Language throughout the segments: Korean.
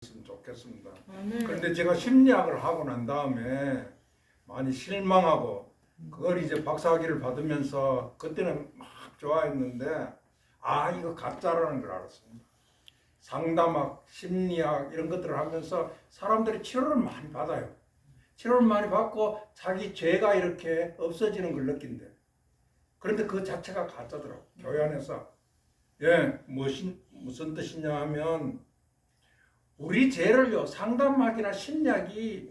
좋겠습니다. 그런데 제가 심리학을 하고 난 다음에 많이 실망하고 그걸 이제 박사학위를 받으면서 그때는 막 좋아했는데 이거 가짜라는 걸 알았습니다. 상담학, 심리학 이런 것들을 하면서 사람들이 치료를 많이 받아요. 치료를 많이 받고 자기 죄가 이렇게 없어지는 걸 느낀대. 그런데 그 자체가 가짜더라고. 교회 안에서. 무슨 뜻이냐 하면 우리 죄를요 상담학이나 심리학이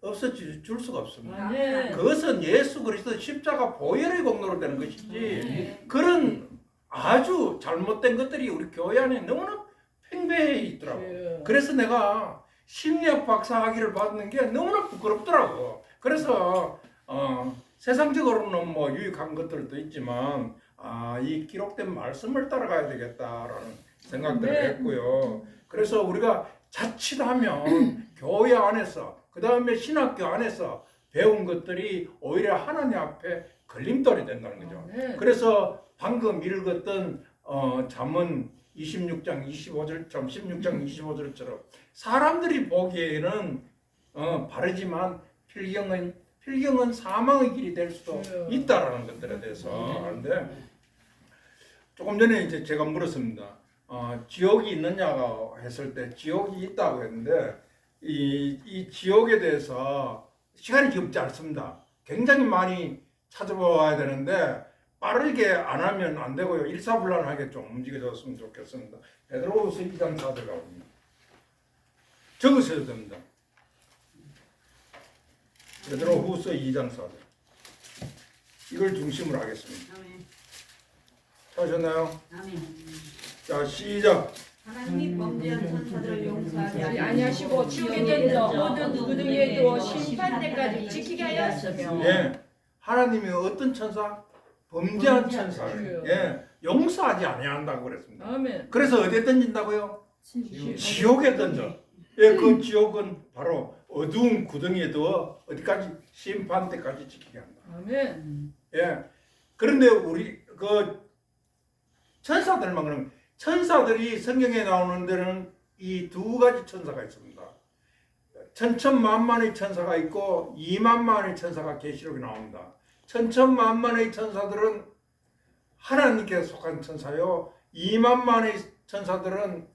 없어질 수가 없습니다. 그것은 예수 그리스도 십자가 보혈의 공로로 되는 것이지 그런 아주 잘못된 것들이 우리 교회 안에 너무나 팽배해 있더라고. 그래서 내가 심리학 박사학위를 받는 게 너무나 부끄럽더라고. 그래서 세상적으로는 뭐 유익한 것들도 있지만 이 기록된 말씀을 따라가야 되겠다라는 생각들을 했고요. 그래서 우리가 자칫하면 교회 안에서 그 다음에 신학교 안에서 배운 것들이 오히려 하나님 앞에 걸림돌이 된다는 거죠. 그래서 방금 읽었던 잠언 26장 25절처럼 16장 25절처럼 사람들이 보기에는 바르지만 필경은 사망의 길이 될 수도 있다라는 것들에 대해서 아는데 조금 전에 이제 제가 물었습니다. 지옥이 있느냐고 했을 때 지옥이 있다고 했는데 이 지옥에 대해서 시간이 적지 않습니다. 굉장히 많이 찾아봐야 되는데 빠르게 안 하면 안 되고요. 일사불란하게 좀 움직여줬으면 좋겠습니다. 베드로후서 2장 4절 가봅니다. 적으셔도 됩니다. 베드로후서 2장 4절. 이걸 중심으로 하겠습니다. 찾으셨나요? 자, 시작. 하나님이 범죄한 천사들을 용서하지 아니하시고 지옥에 던져 모든 그들에게 두어 심판대까지 지키게 하였으며. 하나님이 어떤 천사? 범죄한 천사를 용서하지 아니한다고 그랬습니다. 아멘. 그래서 어디에 던진다고요? 지옥에 던져. 그 지옥은 바로 어두운 구덩이에 두어 어디까지? 심판대까지 지키게 한다. 아멘. 그런데 우리 그 천사들만 그러면 천사들이 성경에 나오는 데는 이 두 가지 천사가 있습니다. 천천만만의 천사가 있고 2만만의 천사가 계시록에 나옵니다. 천천만만의 천사들은 하나님께 속한 천사요. 2만만의 천사들은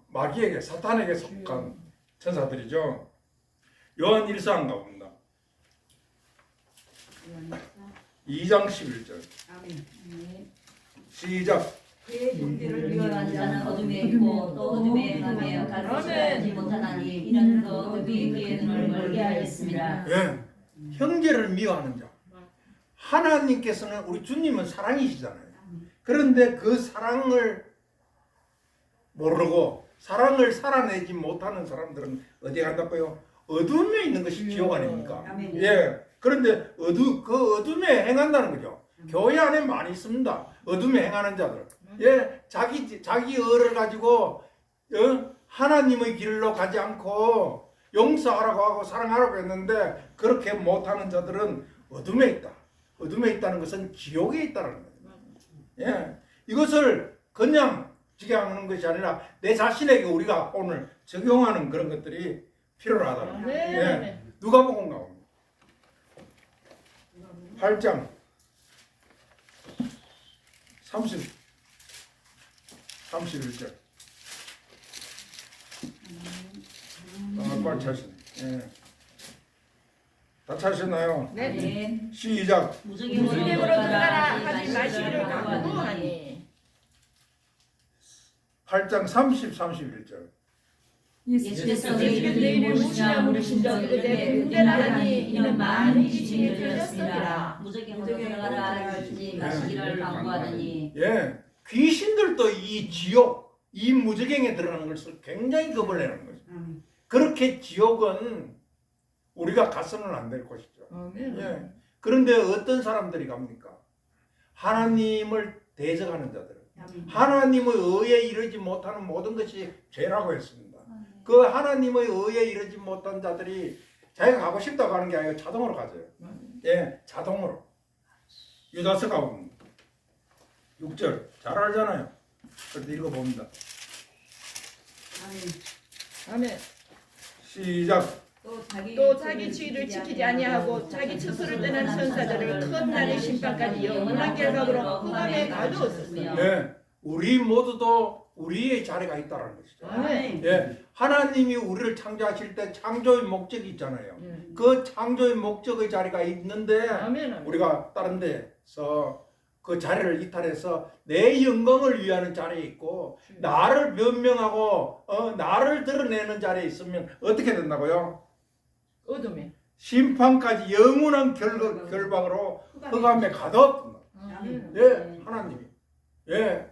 마귀에게 사탄에게 속한 천사들이죠. 요한 1상 가봅니다. 2장 11절. 시작. 그의 종기를 미워하는 자는 어둠에 있고 또 어둠에 행하며 가르치지 못하나니 이는 그 어둠이 그의 눈을 멀게 하였습니다. 형제를 미워하는 자. 하나님께서는 우리 주님은 사랑이시잖아요. 그런데 그 사랑을 모르고 사랑을 살아내지 못하는 사람들은 어디에 간다고요? 어둠에 있는 것이 지옥 아닙니까? 그런데 그 어둠에 행한다는 거죠. 교회 안에 많이 있습니다. 어둠에 행하는 자들. 자기 의를 가지고 하나님의 길로 가지 않고 용서하라고 하고 사랑하라고 했는데 그렇게 못하는 자들은 어둠에 있다. 어둠에 있다는 것은 지옥에 있다는 거예요. 이것을 그냥 지향하는 것이 아니라 내 자신에게 우리가 오늘 적용하는 그런 것들이 필요하다는 거예요. 누가복음 가봅니다. 8장 31절. 빨리 찾으시네. 다 찾으셨나요? 네. 시작. 무적임으로 들어가라 하지 마시기를 강구하니. 8장 30, 31절. 예수께서 너희를 무시나 물으신 적 그대 군대라 하니 이는 많은 지칭이 들렸습니다. 무적임으로 들어가라 하지 마시기를 강구하더니 귀신들도 이 지옥, 이 무저갱에 들어가는 것을 굉장히 겁을 내는 거죠. 그렇게 지옥은 우리가 가서는 안 될 것이죠. 그런데 어떤 사람들이 갑니까? 하나님을 대적하는 자들. 하나님의 의에 이르지 못하는 모든 것이 죄라고 했습니다. 그 하나님의 의에 이르지 못한 자들이 자기가 가고 싶다고 하는 게 아니라 자동으로 가져요. 자동으로. 유다서 가봅니다. 6절 잘 알잖아요. 그래도 읽어봅니다. 아멘. 시작. 또 자기 지위를 지키지 아니하고 자기 스스로를 떠난 천사들을 큰 날의 심판까지 영원한 결박으로 흑암에 가두었었어요. 예, 우리 모두도 우리의 자리가 있다는 것이죠. 아멘. 예, 하나님이 우리를 창조하실 때 창조의 목적이 있잖아요. 그 창조의 목적의 자리가 있는데 아멘. 아멘. 우리가 다른 데서 그 자리를 이탈해서 내 영광을 위하는 자리에 있고 나를 변명하고 나를 드러내는 자리에 있으면 어떻게 된다고요? 어둠에. 심판까지 영원한 결박으로 흑암에 가둬. 아멘. 예, 하나님이. 예,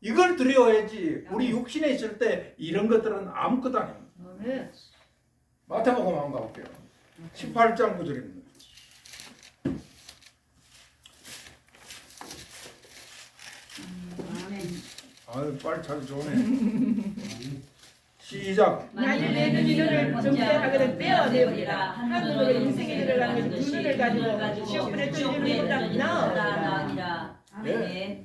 이걸 드려야지. 우리 육신에 있을 때 이런 것들은 아무것도 아닙니다. 아멘. 마태복음 한번 가볼게요. 18장 9절입니다. 아유, 빨리 찾기 좋네. 시작. 만일 내 눈이 너를 정죄하거든 빼어내버리라. 하늘로 인생에 들어가는 두 눈을 가지고 지옥불에 던지는 것보다 나으리라. 예.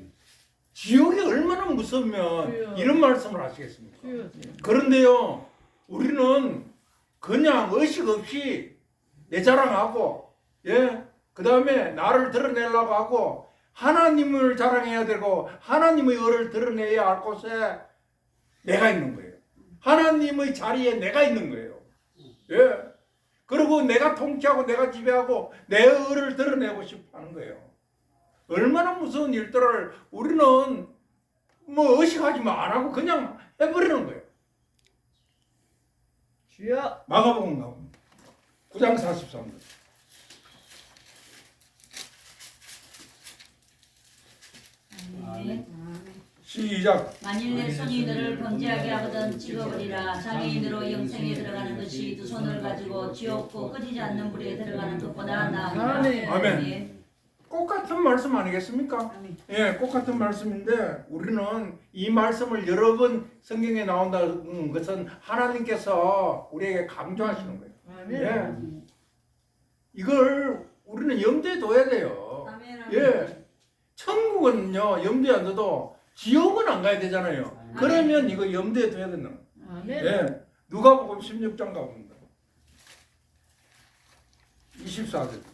지옥이 얼마나 무서우면 주여. 이런 말씀을 하시겠습니까? 주여. 그런데요, 우리는 그냥 의식 없이 내 자랑하고, 예, 그 다음에 나를 드러내려고 하고, 하나님을 자랑해야 되고, 하나님의 의를 드러내야 할 곳에 내가 있는 거예요. 하나님의 자리에 내가 있는 거예요. 예. 그리고 내가 통치하고, 내가 지배하고, 내 의를 드러내고 싶어 하는 거예요. 얼마나 무서운 일들을 우리는 뭐 의식하지만 안 하고 그냥 해버리는 거예요. 주여. 마가복음 나옵니다. 9장 43절. 시작. 만일 내 손이 너를 범죄하게 하거든 찍어버리라. 장애인으로 영생에 들어가는 것이 두 손을 가지고 지옥고 꺼지지 않는 불에 들어가는 것보다 나으리라. 아멘. 아멘. 똑같은 말씀 아니겠습니까? 예, 똑같은 말씀인데 우리는 이 말씀을 여러 번 성경에 나온다는 것은 하나님께서 우리에게 강조하시는 거예요. 아멘. 예. 이걸 우리는 염두에 둬야 돼요. 예. 천국은요, 염두에 안 둬도 지옥은 안 가야 되잖아요. 그러면 이거 염두에 둬야 된다. 아멘. 예. 누가복음 16장 가봅니다. 24절.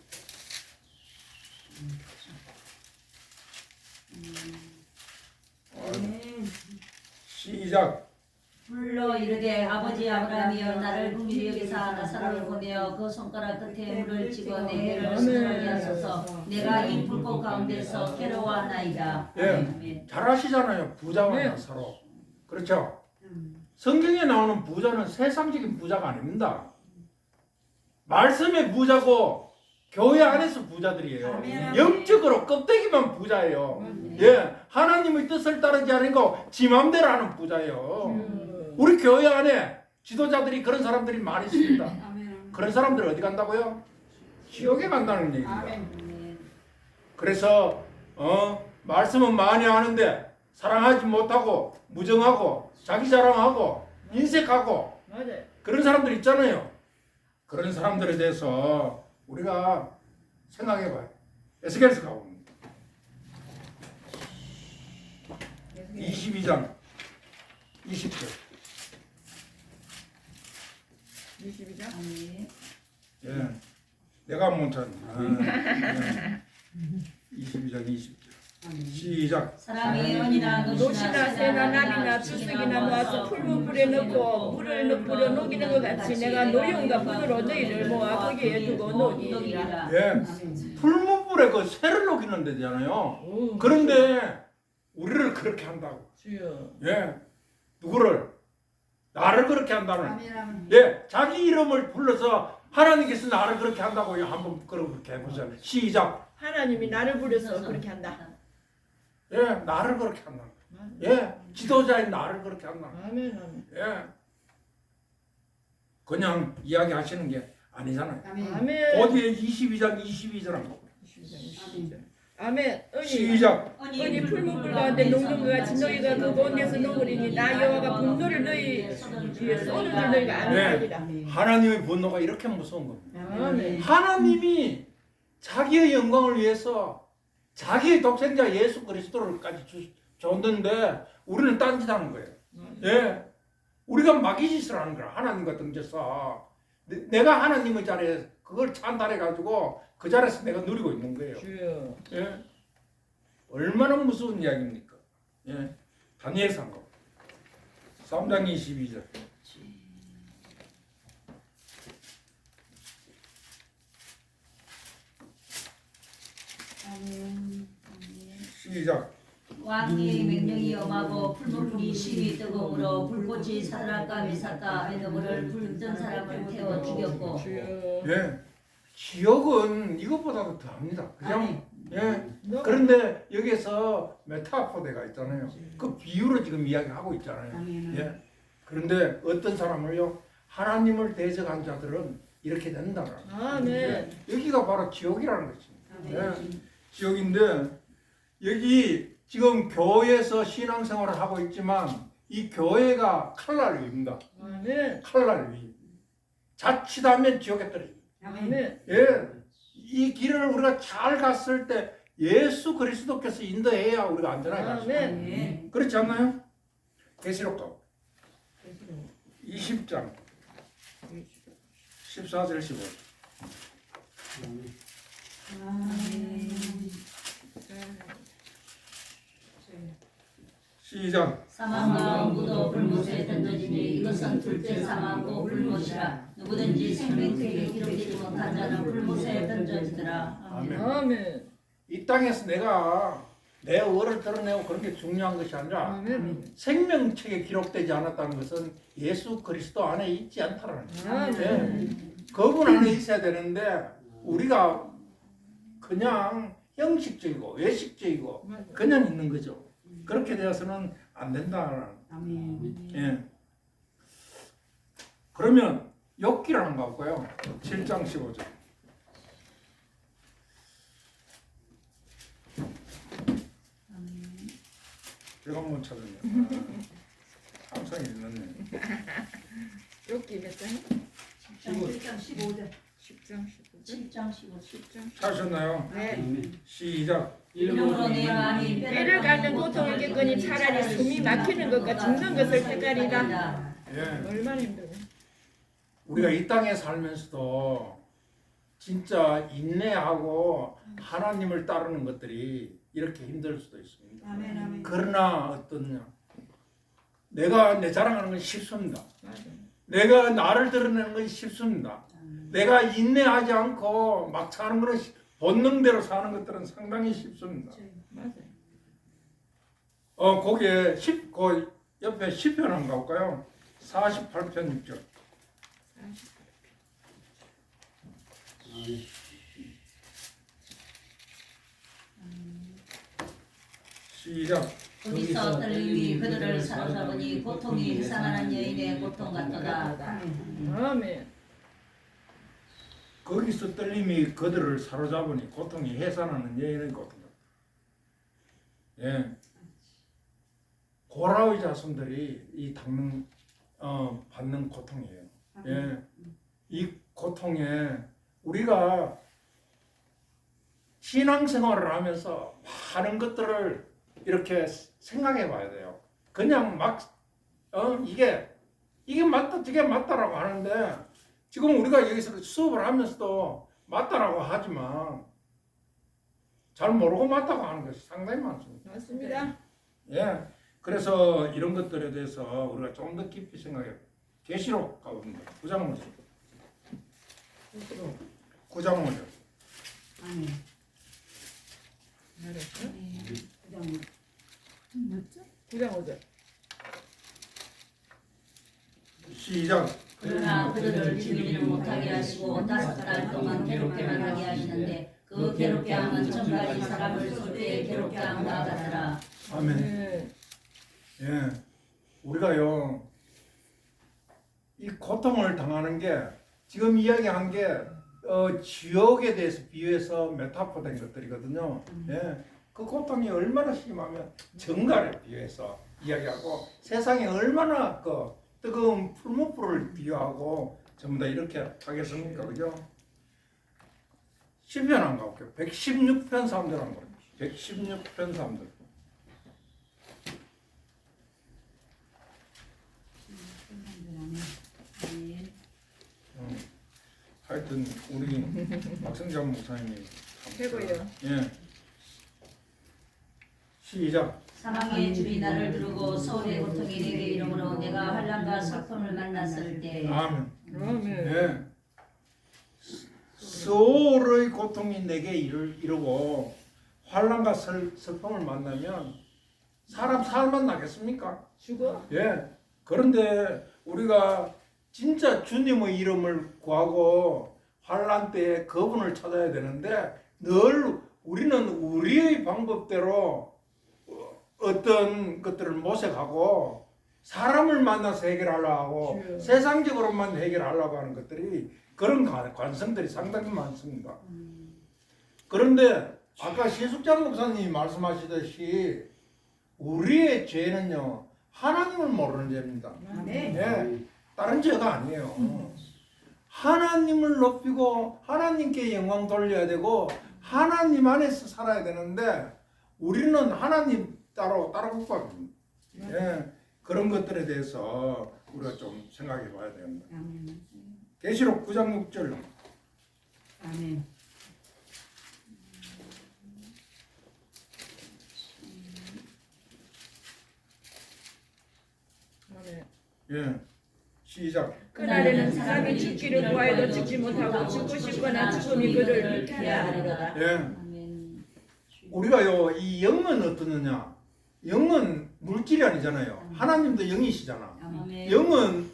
시작. 불러 이르되 아버지 아브라함이여 나를 긍휼히 여기사 나사로를 보내어 그 손가락 끝에 물을 찍어 내 해를 수술하게 하소서. 내가 이 불꽃 가운데서 괴로워하나이다. 예. 아멘. 잘 아시잖아요. 부자와 네. 나사로. 그렇죠? 성경에 나오는 부자는 세상적인 부자가 아닙니다. 말씀의 부자고 교회 안에서 부자들이에요. 영적으로 껍데기만 부자예요. 예, 하나님의 뜻을 따르지 않고 지 맘대로 하는 부자예요. 우리 교회 안에 지도자들이 그런 사람들이 많이 있습니다. 그런 사람들 어디 간다고요? 지옥에 간다는 얘기입니다. 그래서 말씀은 많이 하는데 사랑하지 못하고 무정하고 자기 자랑하고 인색하고 맞아요. 그런 사람들 있잖아요. 그런 사람들에 대해서 우리가 생각해봐요. 에스겔서 가봅니다. 22장 20절. 22장. 아멘. 예, 내가 못 찾네. 22장 20절. 시작. 사람이 연이나 노시나 새나 나비나 주석이나 모아서 풀무불에 넣고 물을 뿌려 녹이는 것 같이 내가 노용과 불로 너희를 모아 거기에 두고 녹이리라. 예, 풀무불에 그 새를 녹이는 데잖아요. 그런데 우리를 그렇게 한다고. 주여. 예, 누구를? 나를 그렇게 한다는. 예, 자기 이름을 불러서 하나님께서 나를 그렇게 한다고요. 한번 그렇게 해보세요. 시작. 하나님이 나를 부려서 그렇게 한다. 예, 나를 그렇게 한다. 예, 지도자인 나를 그렇게 한다. 아멘. 아멘. 예, 그냥 이야기하시는 게 아니잖아요. 아멘. 어디에 22장 22절 한번. 22장. 아멘. 은이 시작. 은이 풀무불 가운데 녹는 것 같이 너희가 그 가운데서 녹으리니 나 여호와가 분노를 너희 위에 쏟을 줄 너희가 아느니라. 하나님의 분노가 이렇게 무서운 겁니다. 아멘. 하나님이 자기의 영광을 위해서 자기의 독생자 예수 그리스도를까지 줬는데 우리는 딴짓하는 거예요. 예, 우리가 마귀짓을 하는 거야. 하나님과 등져서 내가 하나님의 자리에 그걸 찬달해 가지고 그 자리에서 내가 누리고 있는 거예요. 주여. 예? 얼마나 무서운 이야기입니까? 예? 다니엘 상고 3장 22절. 시작. 왕의 명령이 엄하고 풀무불이 심히 뜨거우므로 불꽃이 사드락과 미삭과 아벤노고를 불던 사람을 태워 죽였고 주여. 예. 지옥은 이것보다도 더합니다. 그냥 예. 너가 그런데 여기서 메타포대가 있잖아요. 그 비유로 지금 이야기하고 있잖아요. 예. 그런데 어떤 사람을요, 하나님을 대적한 자들은 이렇게 된다는 아멘. 예. 여기가 바로 지옥이라는 것입니다. 예. 지옥인데 여기 지금 교회에서 신앙생활을 하고 있지만 이 교회가 칼날 위입니다. 아멘. 칼날 위. 자칫하면 지옥에 떨어집니다. 아멘. 예. 이 길을 우리가 잘 갔을 때 예수 그리스도께서 인도해야 우리가 안전하게 갈 수 있어요. 아멘. 그렇지 않나요? 계시록 가 20장 14절 15절. 시작. 사망과 응구도 불못에 던져지니 이것은 둘째 사망고 불못이라 누구든지 생명책에 기록되지 못한 자는 불못에 던져지더라. 아멘. 아멘. 이 땅에서 내가 내 얼을 드러내고 그런 게 중요한 것이 아니라 아멘. 생명책에 기록되지 않았다는 것은 예수 그리스도 안에 있지 않다라는 거예요. 아멘. 그분 안에 있어야 되는데 우리가 그냥 형식적이고 외식적이고 그냥 있는 거죠. 그렇게 되어서는 안 된다는. 예. 그러면 욥기를 한번 볼까요? 7장 15절. 제가 못 찾았네요. 항상 읽었네. 욥기 몇 장? 7장 15절. 10장 15절. 7장 15절 10장. 찾으셨나요? 네. 시작. 이름으로 내 마음이 뼈를 깎는 고통을 겪으니 차라리 숨이 막히는 것과 죽는 것을 택하리라. 예. 얼마나 힘들어. 우리가 이 땅에 살면서도 진짜 인내하고 하나님을 따르는 것들이 이렇게 힘들 수도 있습니다. 아멘 아멘. 그러나 어떠냐? 내가 내 자랑하는 건 쉽습니다. 맞아. 내가 나를 드러내는 건 쉽습니다. 내가 인내하지 않고 막 사는 것은 본능대로 사는 것들은 상당히 쉽습니다. 맞아. 거기에 그 옆에 10편 한번 가볼까요? 48편 6절. 시작. 거기서 떨림이 그들을 사로잡으니 고통이 해산하는 여인의 고통 같도다. 아멘. 거기서 떨림이 그들을 사로잡으니 고통이 해산하는 여인의 고통. 예. 고라의 자손들이 이 받는 고통이에요. 예. 이 고통에 우리가 신앙생활을 하면서 많은 것들을 이렇게 생각해 봐야 돼요. 그냥 막 이게 맞다 저게 맞다라고 하는데 지금 우리가 여기서 수업을 하면서도 맞다라고 하지만 잘 모르고 맞다고 하는 것이 상당히 많습니다. 맞습니다. 예. 그래서 이런 것들에 대해서 우리가 좀 더 깊이 생각해. 계시록 가봅니다. 9장 5절. 9장 5절. 알았어? 9장 5절. 시작. 그러나 그들을 죽이지는 못하게 하시고 5달 동안 괴롭게만 하게 하시는데 그 괴롭게 함은 천가지 사람을 쏠 때에 괴롭게 함과 같더라. 아멘. 네. 예. 우리가요, 이 고통을 당하는 게 지금 이야기한 게 지옥에 대해서 비유해서 메타포된 것들이거든요. 예. 그 고통이 얼마나 심하면 정갈에 비유해서 이야기하고 세상에 얼마나 그 뜨거운 풀무불을 비유하고 전부 다 이렇게 하겠습니까? 그죠? 10편 안 가볼게요. 116편 3절 한 거. 116편 3절. 하여튼 우리 박성장 목사님이 참 최고예요. 예. 시작. 사망의 줄이 나를 두르고 서울의 고통이 내게 이르므로 내가 환난과 슬픔을 만났을 때 아멘. 아멘. 예. 서울의 고통이 내게 이르고 환난과 슬픔을 만나면 사람 살만 나겠습니까? 죽어? 예. 그런데 우리가 진짜 주님의 이름을 구하고 환난 때에 그분을 찾아야 되는데 늘 우리는 우리의 방법대로 어떤 것들을 모색하고 사람을 만나서 해결하려고 하고 주여. 세상적으로만 해결하려고 하는 것들이 그런 관성들이 상당히 많습니다. 그런데 아까 시숙장 목사님이 말씀하시듯이 우리의 죄는요 하나님을 모르는 죄입니다. 네. 예, 다른 죄가 아니에요. 하나님을 높이고 하나님께 영광 돌려야 되고 하나님 안에서 살아야 되는데 우리는 하나님 따로 국밥입니다. 예, 그런 것들에 대해서 우리가 좀 생각해 봐야 됩니다. 아멘. 계시록 9장 6절. 아멘. 아멘. 예, 시작. 그날에는 사람이 죽기를 구하여도 죽지 못하고 죽고 싶거나 죽음이 그를 피하야 하리로다. 예, 아멘. 우리가요 이 영은 어떠느냐? 영은 물질이 아니잖아요. 하나님도 영이시잖아. 아멘. 영은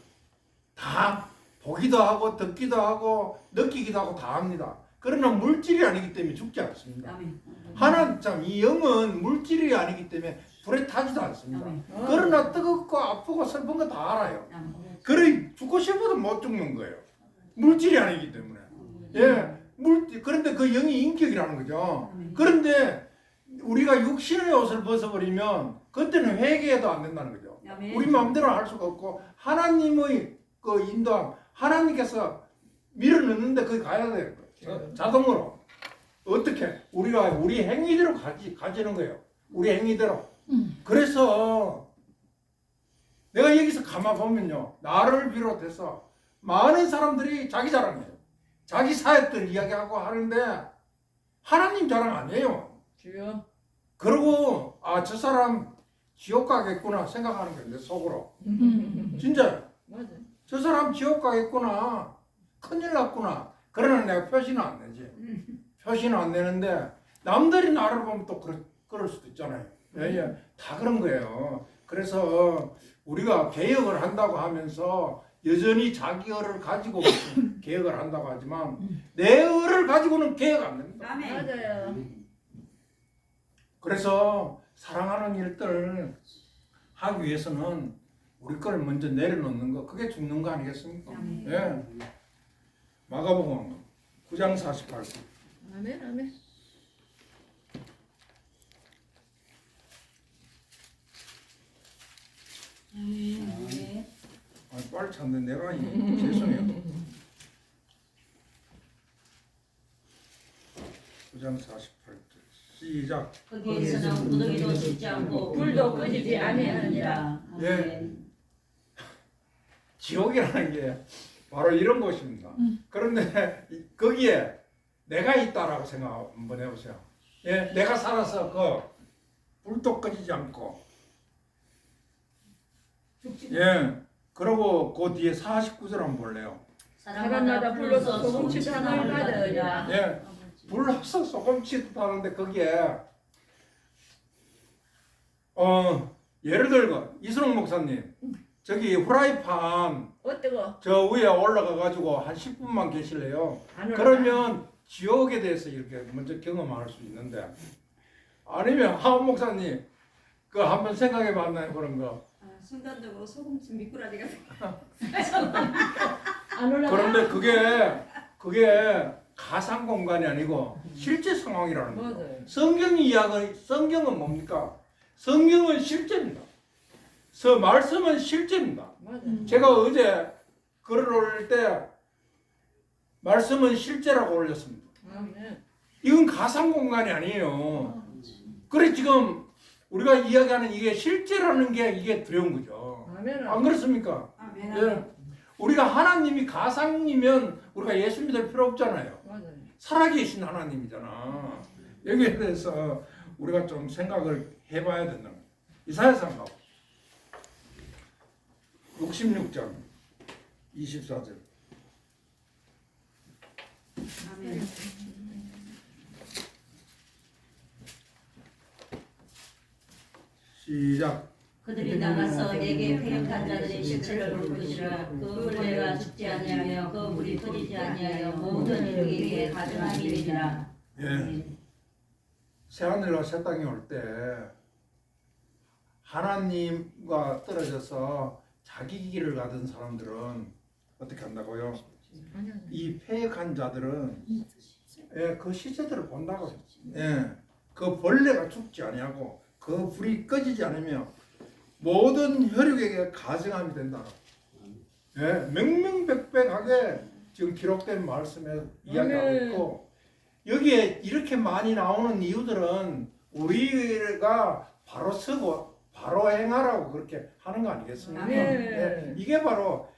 다 보기도 하고 듣기도 하고 느끼기도 하고 다 합니다. 그러나 물질이 아니기 때문에 죽지 않습니다. 아멘. 하나님 이 영은 물질이 아니기 때문에 불에 타지도 않습니다. 아멘. 그러나 뜨겁고 아프고 슬픈 거 다 알아요. 아멘. 그래 죽고 싶어도 못 죽는 거예요. 물질이 아니기 때문에. 예, 물질. 그런데 그 영이 인격이라는 거죠. 그런데 우리가 육신의 옷을 벗어버리면 그때는 회개해도 안 된다는 거죠. 아멘. 우리 마음대로 할 수가 없고 하나님의 그 인도함, 하나님께서 밀어넣는데 거기 가야 돼요. 자동으로. 어떻게? 우리가 우리 행위대로 가지는 거예요. 우리 행위대로. 그래서 내가 여기서 가만 보면요, 나를 비롯해서 많은 사람들이 자기 자랑해요. 자기 사역들 이야기하고 하는데 하나님 자랑 아니에요. 주여. 그리고 저 사람 지옥 가겠구나 생각하는 거예요. 내 속으로. 진짜요. 맞아. 저 사람 지옥 가겠구나. 큰일 났구나. 그러나 내가 표시는 안 내지. 표시는 안 내는데 남들이 나를 보면 또 그럴 수도 있잖아요. 예. 다 그런 거예요. 그래서 우리가 개혁을 한다고 하면서 여전히 자기 의를 가지고 개혁을 한다고 하지만 내 의를 가지고는 개혁 안 됩니다. 아멘. 맞아요. 그래서 사랑하는 일들 하기 위해서는 우리 걸 먼저 내려놓는 거, 그게 죽는 거 아니겠습니까? 아멘. 예. 마가복음 9장 48절. 아멘. 아멘. 아멘. 빨리 찾는 내가 죄송해요. 9장 48절. 시작. 거기에서는 무더기도 식지 않고 불도 꺼지지 아니하니라. 예. 지옥이라는 게 바로 이런 곳입니다. 그런데 거기에 내가 있다라고 생각 한번 해보세요. 예, 내가 살아서 그 불도 꺼지지 않고, 예, 그리고 그 뒤에 49절 한번 볼래요. 사람마다 불러서 소금치 하나를 받으리라. 예, 불러서 소금치도 하는데 거기에 예를 들고 이순옥 목사님 저기 후라이팬 어때고? 저 위에 올라가 가지고 한 10분만 계실래요? 안 올라가? 그러면 지옥에 대해서 이렇게 먼저 경험할 수 있는데, 아니면 하원 목사님 그 한번 생각해 봤나요? 그런 거. 순간적으로 소금찜 미꾸라지가 안 올라가? 그런데 그게 가상 공간이 아니고 실제 상황이라는 거죠. 맞아요. 성경은 뭡니까? 성경은 실제입니다. 말씀은 실제입니다. 맞아. 제가 어제 글을 올릴 때 말씀은 실제라고 올렸습니다. 아멘. 이건 가상 공간이 아니에요. 그래 지금 우리가 이야기하는 이게 실제라는 게 이게 두려운 거죠. 아멘. 안 그렇습니까? 아멘. 예. 우리가 하나님이 가상이면 우리가 예수 믿을 필요 없잖아요. 맞아요. 살아계신 하나님이잖아. 여기에 대해서 우리가 좀 생각을 해봐야 된다. 이사야서 66장 24절. 아멘. 시작. 그들이 나가서 내게 패역한 자들의 시체를 볼 것이라. 그 벌레가 죽지 아니하며 그 물이 터지지 아니하여 모든 이에게 가증함이 되리라. 예. 새하늘과 새 땅이 올 때 하나님과 떨어져서 자기 길을 가던 사람들은 어떻게 한다고요? 이 패역한 자들은 예, 그 시체들을 본다고. 예, 그 벌레가 죽지 아니하고 그 불이 꺼지지 않으며 모든 혈육에게 가증함이 된다. 예, 명명백백하게 지금 기록된 말씀에 이야기하고 있고, 여기에 이렇게 많이 나오는 이유들은 우리가 바로 서고 바로 행하라고 그렇게 하는 거 아니겠습니까? 예, 이게 바로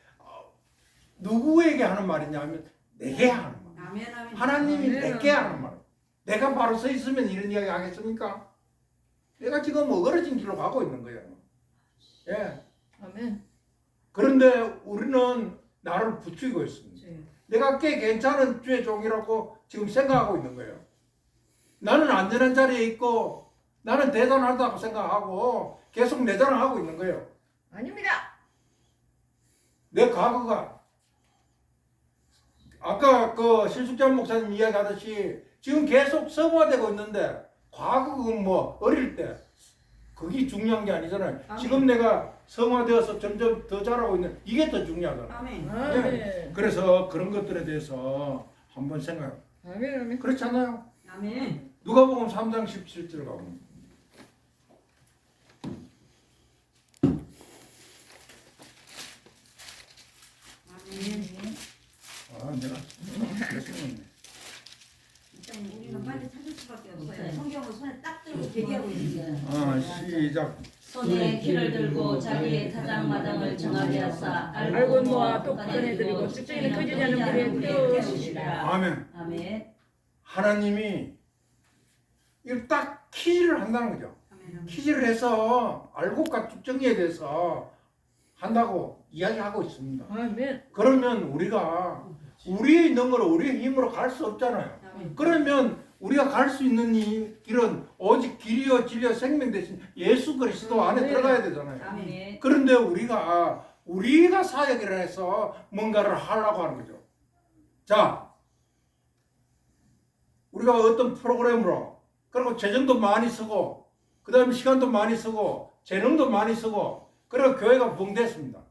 누구에게 하는 말이냐면 내게 하는 말. 아멘. 아멘. 하나님이 내게 하는 말. 내가 바로 서 있으면 이런 이야기 하겠습니까? 내가 지금 어그러진 길로 가고 있는 거예요. 예. 아멘. 그런데 우리는 나를 부추기고 있습니다. 네. 내가 꽤 괜찮은 주의 종이라고 지금 생각하고 있는 거예요. 나는 안전한 자리에 있고 나는 대단하다고 생각하고 계속 내 자랑하고 있는 거예요. 아닙니다. 내 과거가 아까 그 실숙자 목사님 이야기하듯이 지금 계속 성화되고 있는데 과거는 뭐 어릴 때 그게 중요한 게 아니잖아요. 아멘. 지금 내가 성화되어서 점점 더 잘하고 있는 이게 더 중요하잖아요. 아멘. 아멘. 그래서 그런 것들에 대해서 한번 생각해. 아멘. 아멘. 그렇지 않나요? 아멘. 누가복음 3장 17절 가보면 아멘. 내가 그렇게 했네. 일단 우리는 빨리 찾을 수밖에 없어요. 성경을 손에 딱 들고 대기하고 있어요. 시작. 손에 키를 들고 자기의 타작마당을 정하게 하사 알고 모아 똑 꺼내드리고 쭉쭉이는 꺼지지 않는 불에 태우시리라. 아멘. 아멘. 하나님이 이걸 딱 퀴즈를 한다는 거죠. 아멘. 퀴즈를 해서 알곡과 쭉정이에 대해서 한다고 이야기하고 있습니다. 아멘. 그러면 우리가 우리의 능으로 우리의 힘으로 갈 수 없잖아요. 아멘. 그러면 우리가 갈 수 있는 이 길은 오직 길이요 진리요 생명 대신 예수 그리스도 안에 네. 들어가야 되잖아요. 아멘. 그런데 우리가 사역을 해서 뭔가를 하려고 하는 거죠. 자, 우리가 어떤 프로그램으로 그리고 재정도 많이 쓰고 그 다음에 시간도 많이 쓰고 재능도 많이 쓰고 그리고 교회가 부흥됐습니다.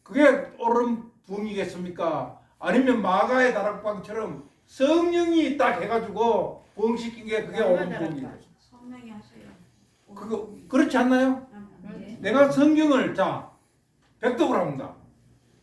그게 옳은 부흥이겠습니까? 아니면 마가의 다락방처럼 성령이 딱 해가지고 부흥시킨 게 그게 옳은 부흥이겠습니까? 성령이 하셔요. 그렇지 않나요? 아멘. 내가 성경을 백독을 합니다.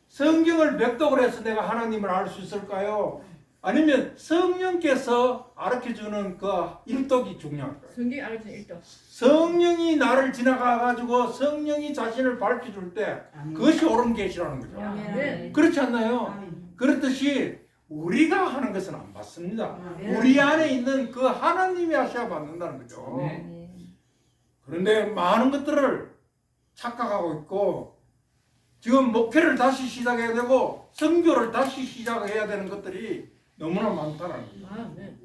성경을 백독을 해서 내가 하나님을 알 수 있을까요? 아니면 성령께서 가르쳐주는 그 일독이 중요할까요? 성경 알수 있다. 성령이 나를 지나가가지고 성령이 자신을 밝혀줄 때 그것이 옳은 계시라는 거죠. 아멘. 그렇지 않나요? 아멘. 그렇듯이 우리가 하는 것은 안 받습니다. 아멘. 우리 안에 있는 그 하나님이 하셔야 받는다는 거죠. 네. 그런데 많은 것들을 착각하고 있고 지금 목회를 다시 시작해야 되고 선교를 다시 시작해야 되는 것들이 너무나 많다는 거예요. 아멘.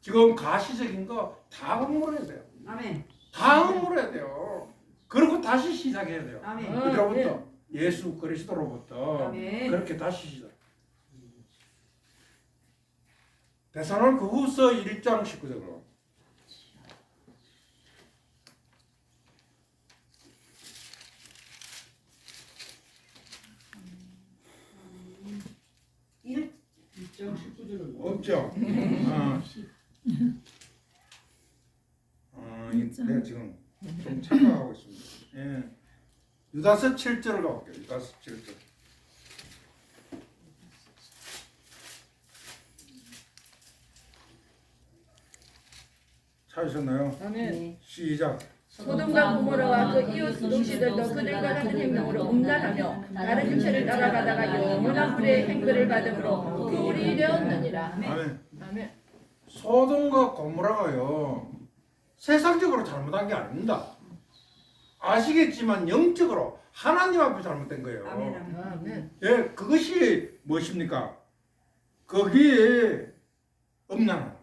지금 가시적인 거 다 흠물어야 돼요. 아멘. 다 흠물어야 돼요. 그리고 다시 시작해야 돼요. 아멘. 그로부터 예수 그리스도로부터 아멘. 그렇게 다시 시작. 데살로니가후서 1장 19절로 없죠? 내가 지금 좀 착각하고 있습니다. 예. 유다서 7절을 가볼게요. 유다서 7절. 찾으셨나요? 아멘. 시작. 소돔과 고모라와 그 이웃 도시들도 그들과 같은 행동으로 음란하며 다른 육체를 따라가다가 영원한 불의 행거를 받음으로 불이 되었느니라. 아멘. 아멘. 소돔과 고모라가요 세상적으로 잘못한 게 아닙니다. 아시겠지만 영적으로 하나님 앞에 잘못된 거예요. 아멘. 아멘. 아멘. 예, 그것이 무엇입니까? 거기에 음란.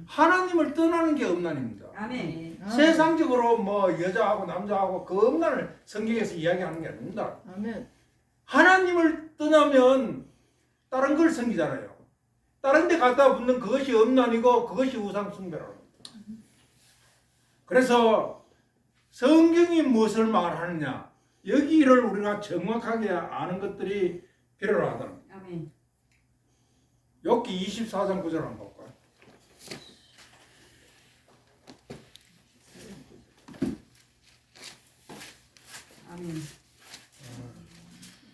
하나님을 떠나는 게 음란입니다. 아멘. 세상적으로 뭐 여자하고 남자하고 그 음란을 성경에서 이야기하는 게 아닙니다. 아멘. 하나님을 떠나면 다른 걸 섬기잖아요. 다른 데 갖다 붙는 그것이 음란이고 그것이 우상 숭배라는 겁니다. 그래서 성경이 무엇을 말하느냐 여기를 우리가 정확하게 아는 것들이 필요하다. 아멘. 욥기 24장 9절 한번 볼까요? 아멘.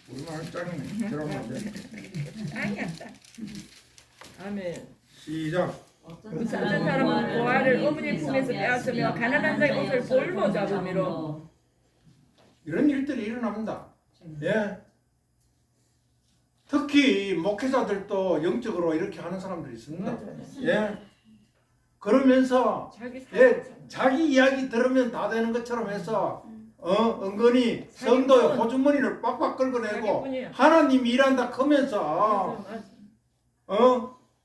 우리말 짱이네. 들어보면 아니었다. 아멘. 시작. 어떤 어떤 사람은 보화를 어머니 품에서 빼앗으며 가난한 자의 옷을 볼모 잡음으로. 이런 일들이 일어납니다. 예. 특히 목회자들도 영적으로 이렇게 하는 사람들이 있습니다. 예. 그러면서 자기 이야기 들으면 다 되는 것처럼 해서 은근히 성도의 호주머니를 빡빡 긁어내고 하나님 일한다 하면서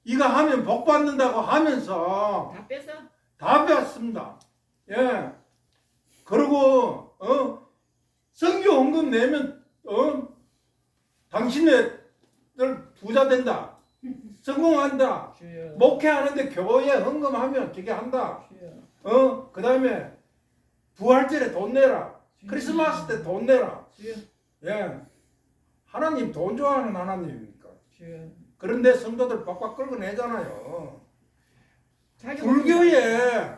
이거 하면 복 받는다고 하면서 다 뺏어. 다 배웠습니다. 예. 그리고 성교 헌금 내면 당신네들 부자 된다. 성공한다. 주여. 목회하는데 교회에 헌금하면 되게 한다. 주여. 그다음에 부활절에 돈 내라. 크리스마스 때 돈 내라. 주여. 예. 하나님 돈 좋아하는 하나님입니까? 주여. 그런데 성도들 빡빡 긁어내잖아요. 자기 불교에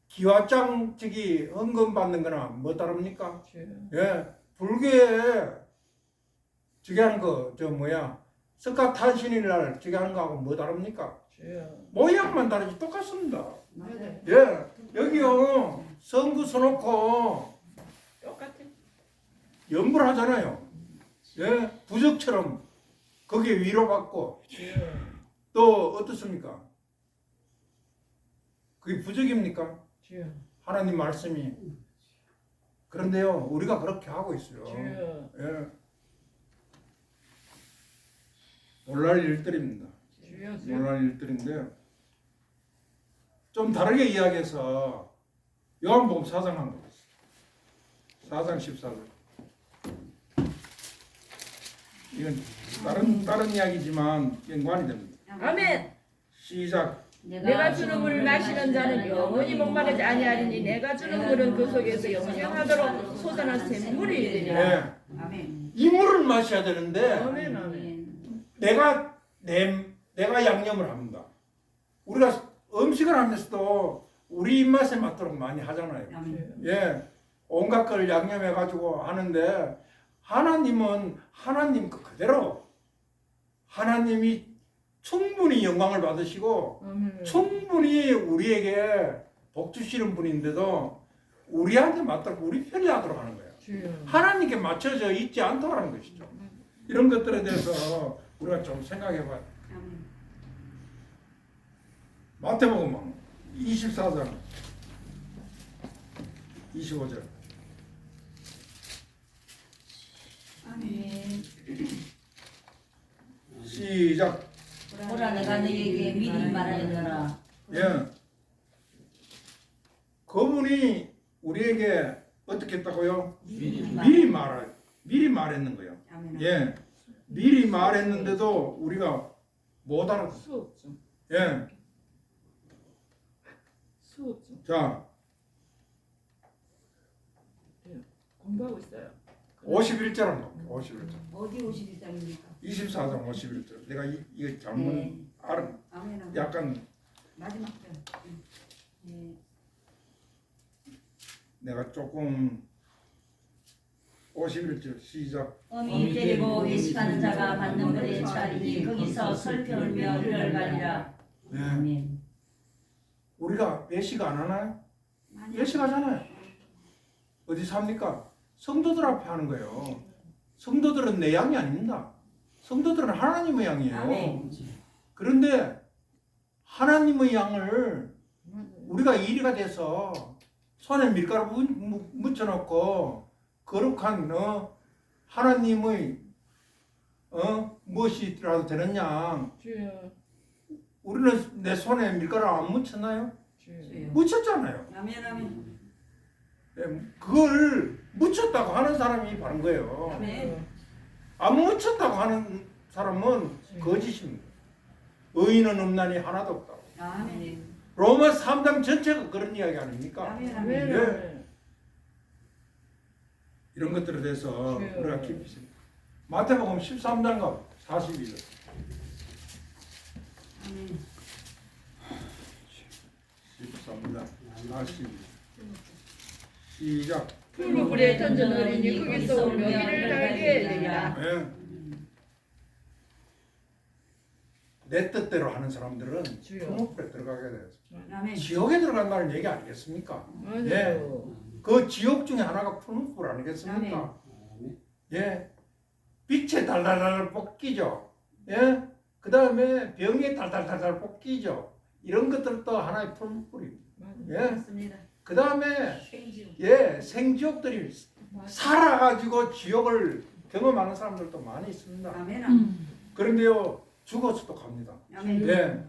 기와장 저기 헌금 받는 거나 뭐 다릅니까? 주여. 예. 불교에 저기 하는 거 저 뭐야 석가탄신일 날 저기 하는 거하고 뭐 다릅니까? 주여. 모양만 다르지 똑같습니다. 맞아요. 예. 여기요 성구 서놓고 똑같아. 염불 하잖아요. 예. 부적처럼 거기에 위로받고 주여. 또 어떻습니까? 그게 부적입니까? 주여. 하나님 말씀이. 그런데요 우리가 그렇게 하고 있어요. 주여. 예. 놀랄 일들입니다. 주여. 주여. 놀랄 일들인데 좀 다르게 이야기해서 요한복음 4장 한번 보겠습니다. 4장 14절. 이건 다른 이야기지만 연관이 됩니다. 아멘. 시작. 내가 주는 물을 마시는 자는 영원히 목마르지 아니하리니 내가 주는 물은 그 속에서 영생하도록 솟아난 샘물이 되리라. 네. 아멘. 이 물을 마셔야 되는데 아멘. 아멘. 내가 양념을 합니다. 우리가 음식을 하면서도 우리 입맛에 맞도록 많이 하잖아요. 아멘. 예, 온갖 걸 양념해 가지고 하는데 하나님은 하나님 그대로 하나님이 충분히 영광을 받으시고 아멘. 충분히 우리에게 복 주시는 분인데도 우리한테 맞도록 우리 편히 하도록 하는 거예요. 주여. 하나님께 맞춰져 있지 않도록 하는 것이죠. 이런 것들에 대해서 우리가 좀 생각해 봐요. 아멘. 마태복음 24장 25절. 아멘. 시작. 보라 내가 너에게 미리 말하였노라. 예. 그분이 우리에게 어떻게 했다고요? 미리 말했는 거예요. 아멘. 예. 미리 말했는데도 우리가 못 알아듣어. 수업 좀. 예. 수업 좀. 자, 공부하고 있어요. 51절 한번 볼게요. 51절. 어디 51장입니까? 24장 51절. 내가 이거 잘못 네. 알아. 아멘. 아멘. 약간 마지막 장. 네. 내가 조금 51절 시작. 어미 때리고 외식하는 자가 받는 벌에 처하리니 거기서 설펴울며 흘러가리라. 네. 아멘. 우리가 외식 안 하나요? 예식하잖아요. 어디 삽니까? 성도들 앞에 하는 거예요. 성도들은 내 양이 아닙니다. 성도들은 하나님의 양이에요. 아멘. 그런데 하나님의 양을 우리가 이리가 돼서 손에 밀가루 묻혀놓고 거룩한 하나님의 무엇이라도 되는 양, 주여. 우리는 내 손에 밀가루 안 묻혔나요? 주여. 묻혔잖아요. 아멘 아멘. 예, 그걸 묻혔다고 하는 사람이 바른 거예요. 아멘. 안 묻혔다고 하는 사람은 거짓입니다. 의인은 없나니 하나도 없다고. 아멘. 로마 3장 전체가 그런 이야기 아닙니까? 아멘 아멘. 아멘. 예. 이런 것들에 대해서 우리가 깊이 생각. 마태복음 13장과 42절. 아멘. 13장 42절. 시작. 풀무불에 던져놓으니 거기서 묘기를 달게 되리라. 예. 내 뜻대로 하는 사람들은 주여. 풍옥불에 들어가게 돼요. 아멘. 지옥에 들어간다는 얘기 아니겠습니까? 맞아요. 그 지옥 중에 하나가 풀무불 아니겠습니까? 예. 빛에 달달달 볶이죠. 예. 그 다음에 병에 달달달달 볶이죠. 이런 것들도 하나의 풀무불입니다. 예. 맞습니다. 그 다음에 생지옥. 예, 생지옥들이 살아가지고 지옥을 경험하는 사람들도 많이 있습니다. 아멘 아멘. 그런데요, 죽어서도 갑니다. 아멘. 예.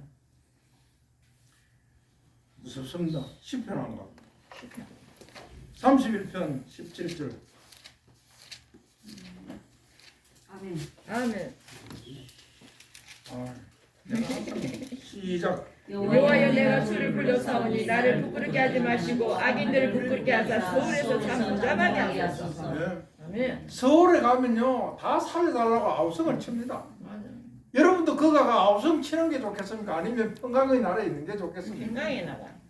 무섭습니다. 10편 안 가. 31편 17절. 아멘. 아멘. 아, 내가 항상 시작. 여호와여 내가 술을 불려사오니 나를 부끄럽게 하지 마시고 악인들을 부끄럽게 하사 서울에서 참 무장하게 하소서. 예. 아멘. 서울에 가면요, 다 살려달라고 아우성을 칩니다. 맞아. 여러분도 거가가 아우성 치는 게 좋겠습니까? 아니면 평강의 나라에 있는 게 좋겠습니까? 건강에 나가.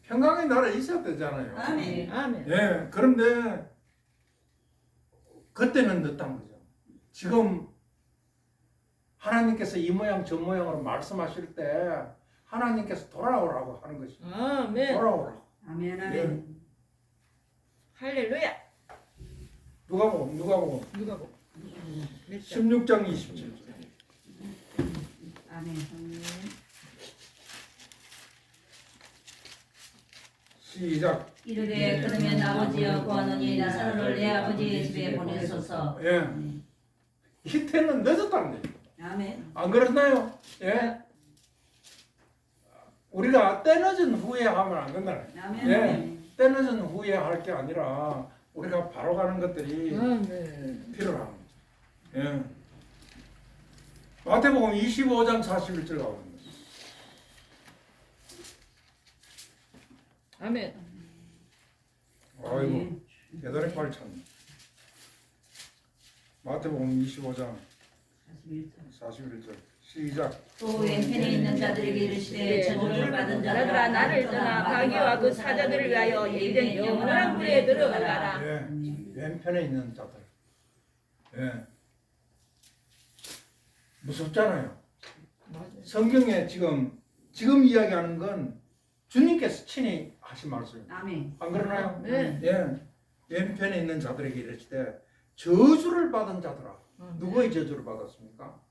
평강의 나라에 있어야 되잖아요. 아멘. 아멘. 예, 그런데 그때는 늦다는 거죠. 지금 하나님께서 이 모양 저 모양으로 말씀하실 때 하나님께서 돌아오라고 하는 것이 아멘. 돌아오라고. 아멘 아멘. 할렐루야. 누가 보고 누가 보고? 16장 27절. 아멘. 시작. 이르되 그러면 아버지여 구하노니 나사로를 내 아버지의 집에 보내소서. 예. 이때는 늦었다는 거예요. 아멘. 안 그렇나요? 예. 우리가 때늦은 후에 하면 안 된다. 아멘. 예. 아멘. 때늦은 후에 할 게 아니라 우리가 바로 가는 것들이 아멘. 필요한 거죠. 예. 마태복음 25장 41절 가보면 아멘. 아이고 대단히 빨리 찾네. 마태복음 25장 41절 시작. 또 왼편에 있는 자들에게 이르시되 저주를 받은 자들아 자들아 나를 떠나 마귀와 그 사자들을 위하여 이된 영원한 불에 들어가라. 예. 왼편에 있는 자들. 예. 무섭잖아요. 맞아요. 성경에 지금 이야기하는 건 주님께서 친히 하신 말씀. 아멘. 안 그러나요? 네. 예. 왼편에 있는 자들에게 이르시되 저주를 받은 자들아. 누구의 저주를 받았습니까?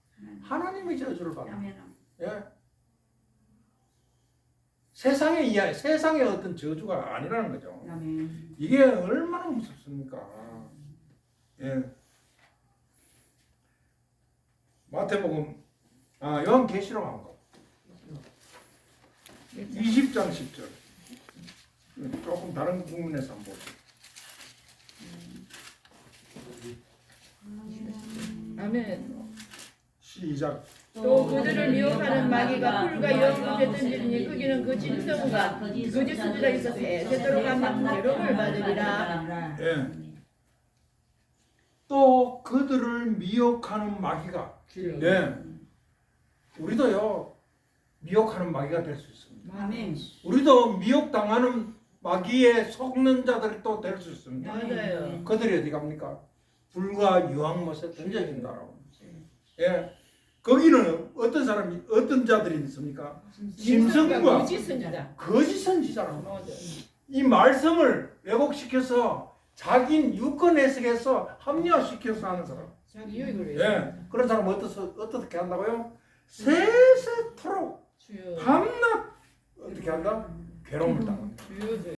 하나님의 저주를 받았습니다. 아멘. 예. 세상의 이야기, 세상의 어떤 저주가 아니라는 거죠. 아멘. 이게 얼마나 무섭습니까? 예. 마태복음, 요한계시록 한 거. 20장 10절. 조금 다른 부분에서 한번 보세요. 아멘. 시작. 또 그들을 미혹하는 마귀가 풀과 영웅에 던지니 거기는 그 진성과 거짓 수지가 있어 세세도록 가면 괴로움을 받으리라. 예. 또 그들을 미혹하는 마귀가. 예. 우리도요, 미혹하는 마귀가 될 수 있습니다. 아멘. 우리도 미혹당하는 마귀에 속는 자들이 또 될 수 있습니다. 맞아요. 그들이 어디 갑니까? 불과 유황못에 던져진다라고. 예. 거기는 어떤 자들이 있습니까? 짐승과 거짓 선지자. 거짓 선지자라고. 맞아요. 이 말씀을 왜곡시켜서 자기 유권 해석해서 합리화시켜서 하는 사람. 자기 유익을 예. 그런 사람은 어떻게 한다고요? 세세토록 주요 밤낮 어떻게 한다? 괴로움을 당한다. 주요